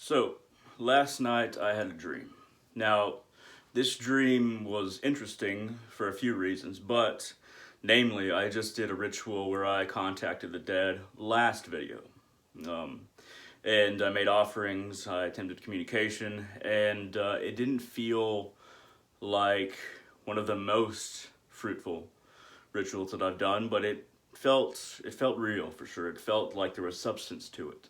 So, last night I had a dream. Now, this dream was interesting for a few reasons, but namely, I just did a ritual where I contacted the dead last video. Um, and I made offerings, I attempted communication, and it didn't feel like one of the most fruitful rituals that I've done, but it felt real for sure. It felt like there was substance to it.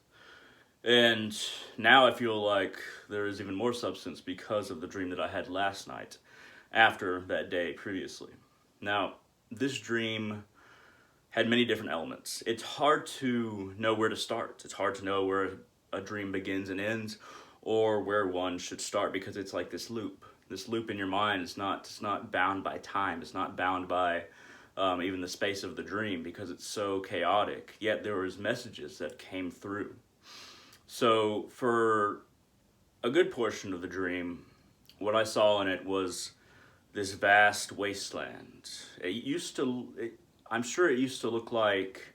And now I feel like there is even more substance because of the dream that I had last night after that day previously. Now, this dream had many different elements. It's hard to know where to start. It's hard to know where a dream begins and ends or where one should start because it's like this loop. This loop in your mind is not bound by time. It's not bound by even the space of the dream because it's so chaotic. Yet there was messages that came through. So for a good portion of the dream, what I saw in it was this vast wasteland. I'm sure it used to look like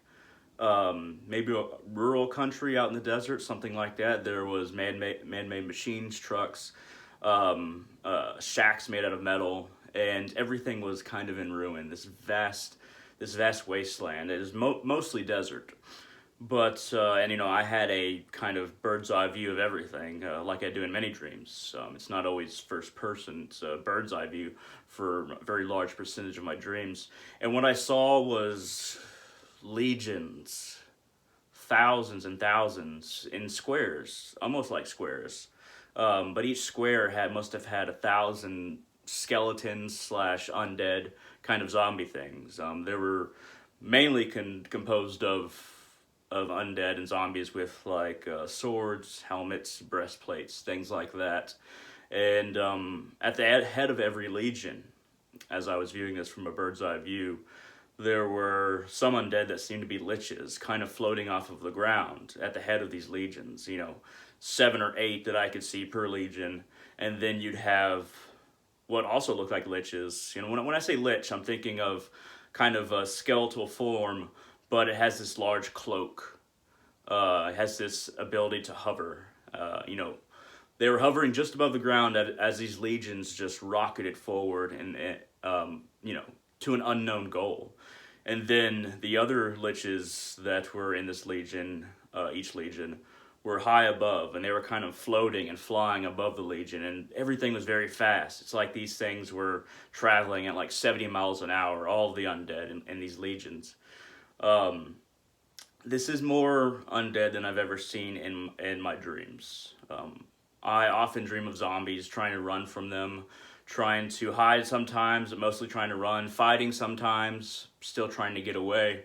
maybe a rural country out in the desert, something like that. There was man-made machines, trucks, shacks made out of metal, and everything was kind of in ruin. This vast wasteland. It is mostly desert. But, I had a kind of bird's eye view of everything, like I do in many dreams. It's not always first person, it's a bird's eye view for a very large percentage of my dreams. And what I saw was legions, thousands and thousands in squares, almost like squares. But each square must have had 1,000 skeletons slash undead kind of zombie things. They were mainly composed of undead and zombies with like swords, helmets, breastplates, things like that. And at the head of every legion, as I was viewing this from a bird's eye view, there were some undead that seemed to be liches, kind of floating off of the ground at the head of these legions. 7 or 8 that I could see per legion, and then you'd have what also looked like liches. When I say lich, I'm thinking of kind of a skeletal form, but it has this large cloak. It has this ability to hover. They were hovering just above the ground as these legions just rocketed forward and to an unknown goal. And then the other liches that were in this legion, each legion, were high above, and they were kind of floating and flying above the legion, and everything was very fast. It's like these things were traveling at like 70 miles an hour, all of the undead in these legions. This is more undead than I've ever seen in my dreams. I often dream of zombies, trying to run from them, trying to hide sometimes, but mostly trying to run, fighting sometimes, still trying to get away.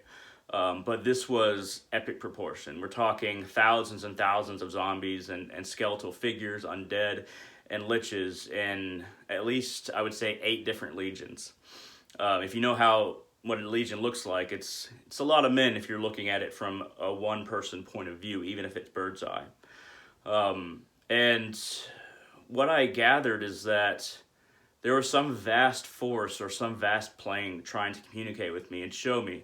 But this was epic proportion. We're talking thousands and thousands of zombies and skeletal figures, undead, and liches in at least, I would say, 8 different legions. If you know what a legion looks like, it's a lot of men if you're looking at it from a one-person point of view, even if it's bird's eye. And what I gathered is that there was some vast force or some vast plane trying to communicate with me and show me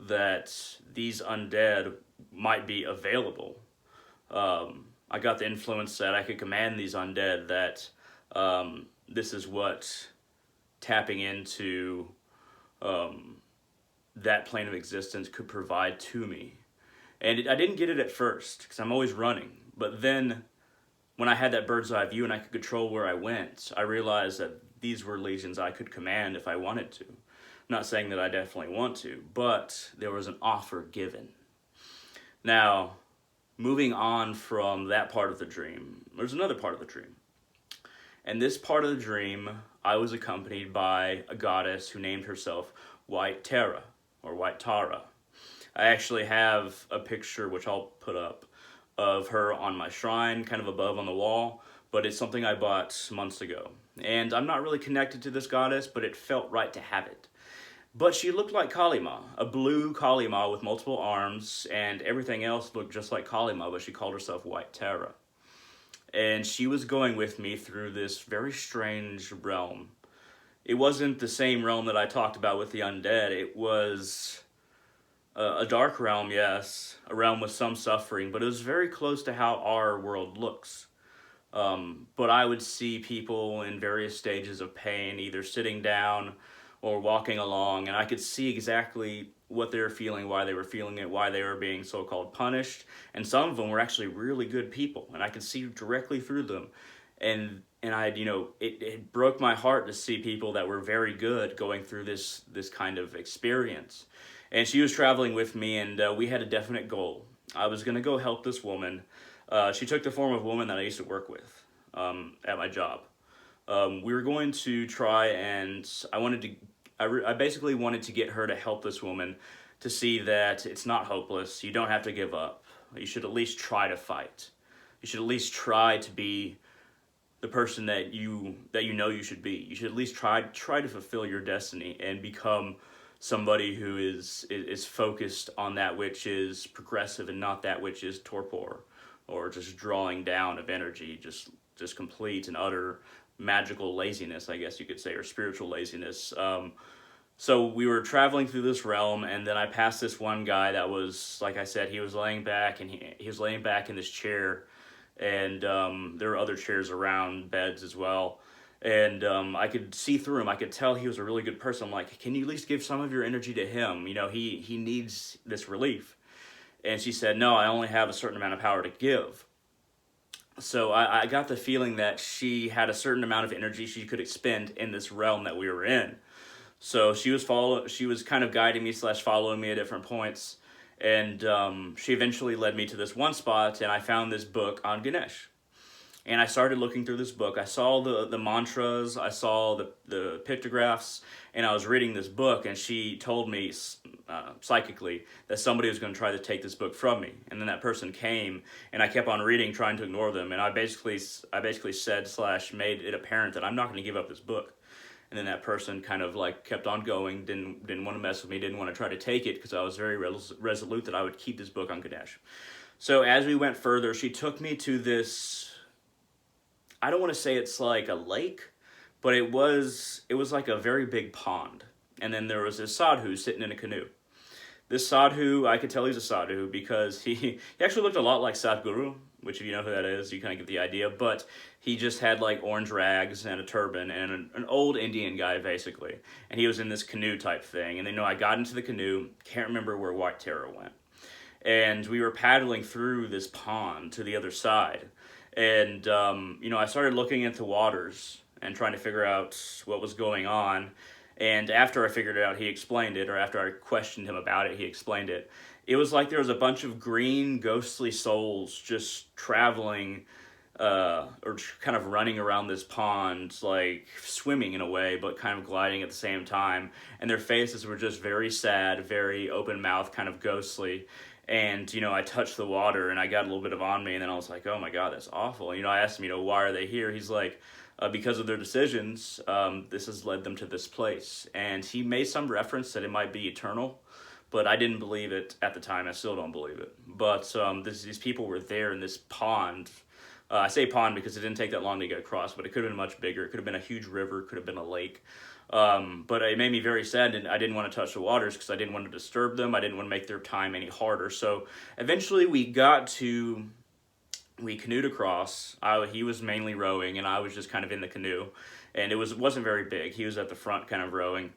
that these undead might be available. I got the influence that I could command these undead, that this is what tapping into that plane of existence could provide to me. And I didn't get it at first, because I'm always running. But then, when I had that bird's eye view and I could control where I went, I realized that these were legions I could command if I wanted to. Not saying that I definitely want to, but there was an offer given. Now, moving on from that part of the dream, there's another part of the dream. And this part of the dream, I was accompanied by a goddess who named herself White Tara, or White Tara. I actually have a picture, which I'll put up, of her on my shrine, kind of above on the wall, but it's something I bought months ago. And I'm not really connected to this goddess, but it felt right to have it. But she looked like Kali Ma, a blue Kali Ma with multiple arms, and everything else looked just like Kali Ma, but she called herself White Tara. And she was going with me through this very strange realm. It wasn't the same realm that I talked about with the undead. It was A dark realm, yes, a realm with some suffering, but it was very close to how our world looks. But I would see people in various stages of pain, either sitting down or walking along, and I could see exactly what they were feeling, why they were feeling it, why they were being so-called punished. And some of them were actually really good people, and I could see directly through them. And I, it broke my heart to see people that were very good going through this kind of experience. And she was traveling with me, and we had a definite goal. I was gonna go help this woman. She took the form of a woman that I used to work with at my job. We were going to try, and I basically wanted to get her to help this woman to see that it's not hopeless. You don't have to give up. You should at least try to fight. You should at least try to be the person that you know you should be. You should at least try to fulfill your destiny and become somebody who is focused on that which is progressive and not that which is torpor or just drawing down of energy, just complete and utter magical laziness, I guess you could say, or spiritual laziness. So we were traveling through this realm, and then I passed this one guy that was, like I said, he was laying back, and he was laying back in this chair, and there were other chairs around, beds as well. And I could see through him. I could tell he was a really good person. I'm like, can you at least give some of your energy to him? He needs this relief. And she said, no, I only have a certain amount of power to give. So I got the feeling that she had a certain amount of energy she could expend in this realm that we were in. So she was kind of guiding me / following me at different points. And she eventually led me to this one spot, and I found this book on Ganesh. And I started looking through this book. I saw the mantras, I saw the pictographs, and I was reading this book, and she told me psychically that somebody was going to try to take this book from me. And then that person came, and I kept on reading, trying to ignore them. And I basically said / made it apparent that I'm not going to give up this book. And then that person kind of like kept on going, didn't want to mess with me, didn't want to try to take it, because I was very resolute that I would keep this book on Ganesh. So as we went further, she took me to this, I don't want to say it's like a lake, but it was like a very big pond. And then there was this sadhu sitting in a canoe. This sadhu, I could tell he's a sadhu because he actually looked a lot like Sadhguru, which if you know who that is, you kind of get the idea. But he just had like orange rags and a turban and an old Indian guy, basically. And he was in this canoe type thing. And I got into the canoe, can't remember where White Terror went. And we were paddling through this pond to the other side. And, I started looking into waters and trying to figure out what was going on. And after I figured it out, he explained it, or after I questioned him about it, he explained it. It was like there was a bunch of green, ghostly souls just traveling, or kind of running around this pond, like swimming in a way, but kind of gliding at the same time. And their faces were just very sad, very open mouth, kind of ghostly. And, I touched the water and I got a little bit of on me, and then I was like, oh my God, that's awful. I asked him, why are they here? He's like, because of their decisions, this has led them to this place. And he made some reference that it might be eternal, but I didn't believe it at the time. I still don't believe it. But these people were there in this pond. I say pond because it didn't take that long to get across, but it could have been much bigger. It could have been a huge river. It could have been a lake. But it made me very sad, and I didn't want to touch the waters because I didn't want to disturb them. I didn't want to make their time any harder. So eventually we canoed across. He was mainly rowing, and I was just kind of in the canoe. And it wasn't very big. He was at the front kind of rowing.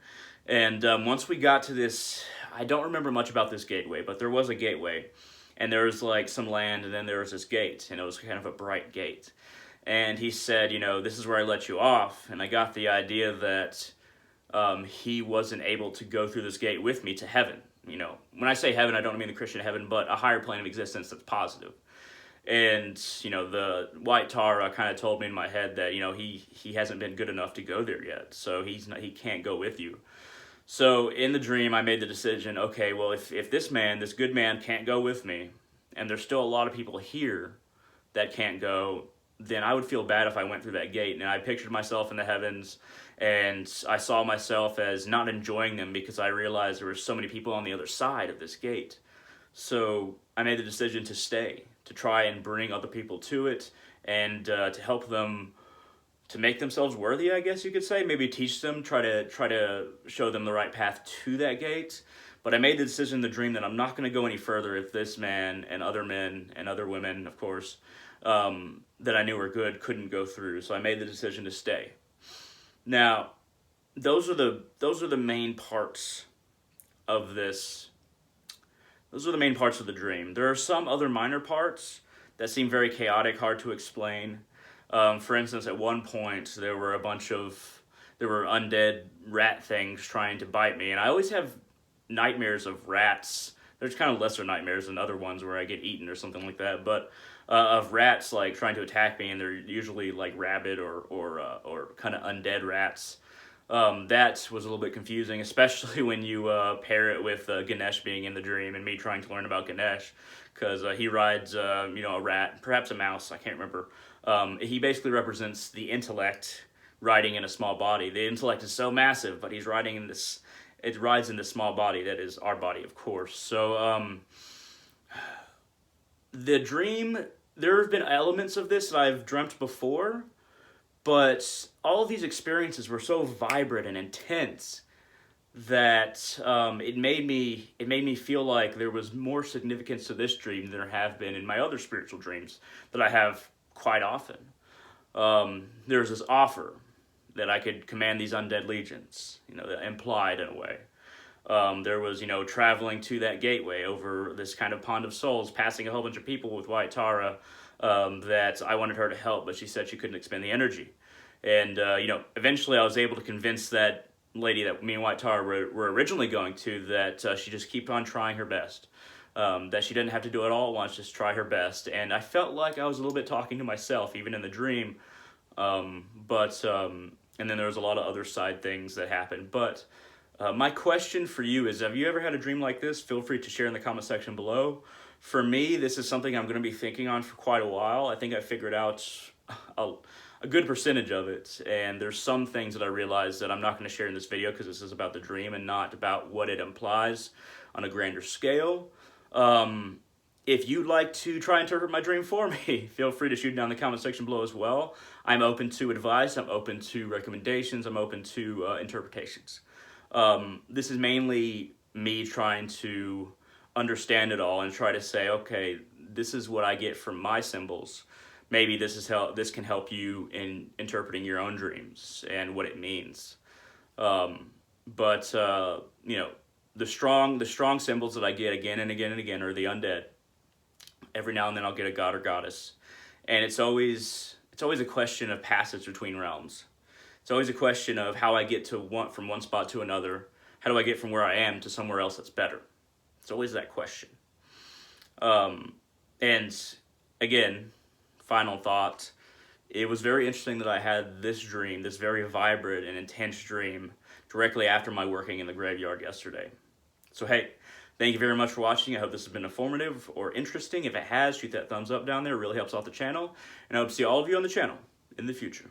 And once we got to this, I don't remember much about this gateway, but there was a gateway. And there was like some land, and then there was this gate, and it was kind of a bright gate. And he said, this is where I let you off. And I got the idea that he wasn't able to go through this gate with me to heaven. When I say heaven, I don't mean the Christian heaven, but a higher plane of existence that's positive. And, the White Tara kind of told me in my head that, he hasn't been good enough to go there yet. So he can't go with you. So in the dream, I made the decision, okay, well, if this good man can't go with me, and there's still a lot of people here that can't go, then I would feel bad if I went through that gate. And I pictured myself in the heavens, and I saw myself as not enjoying them because I realized there were so many people on the other side of this gate. So I made the decision to stay, to try and bring other people to it, and to help them to make themselves worthy, I guess you could say. Maybe teach them, try to show them the right path to that gate. But I made the decision in the dream that I'm not going to go any further if this man and other men and other women, of course, that I knew were good couldn't go through. So I made the decision to stay. Now, those are the main parts of this. Those are the main parts of the dream. There are some other minor parts that seem very chaotic, hard to explain. For instance, at one point, there were undead rat things trying to bite me, and I always have nightmares of rats. There's kind of lesser nightmares than other ones where I get eaten or something like that, but of rats like trying to attack me, and they're usually like rabid or kind of undead rats. That was a little bit confusing, especially when you pair it with Ganesh being in the dream and me trying to learn about Ganesh, because he rides a rat, perhaps a mouse, I can't remember. He basically represents the intellect riding in a small body. The intellect is so massive, but he's riding in this. It rides in this small body that is our body, of course. So the dream, there have been elements of this that I've dreamt before, but all of these experiences were so vibrant and intense that it made me feel like there was more significance to this dream than there have been in my other spiritual dreams that I have quite often. There's this offer that I could command these undead legions, implied in a way. There was, traveling to that gateway over this kind of pond of souls, passing a whole bunch of people with White Tara that I wanted her to help, but she said she couldn't expend the energy. And, eventually I was able to convince that lady that me and White Tara were originally going to that she just keep on trying her best. That she didn't have to do it all at once, just try her best. And I felt like I was a little bit talking to myself, even in the dream. And then there was a lot of other side things that happened. But my question for you is, have you ever had a dream like this? Feel free to share in the comment section below. For me, this is something I'm going to be thinking on for quite a while. I think I figured out a good percentage of it. And there's some things that I realized that I'm not going to share in this video because this is about the dream and not about what it implies on a grander scale. If you'd like to try and interpret my dream for me, feel free to shoot down in the comment section below as well. I'm open to advice, I'm open to recommendations, I'm open to interpretations. This is mainly me trying to understand it all and try to say, okay, this is what I get from my symbols. Maybe this can help you in interpreting your own dreams and what it means. The strong symbols that I get again and again and again are the undead. Every now and then I'll get a god or goddess. And it's always a question of passage between realms. It's always a question of how I get from one spot to another. How do I get from where I am to somewhere else that's better? It's always that question. And again, final thought, it was very interesting that I had this dream, this very vibrant and intense dream, directly after my working in the graveyard yesterday. So hey, thank you very much for watching. I hope this has been informative or interesting. If it has, shoot that thumbs up down there. It really helps out the channel. And I hope to see all of you on the channel in the future.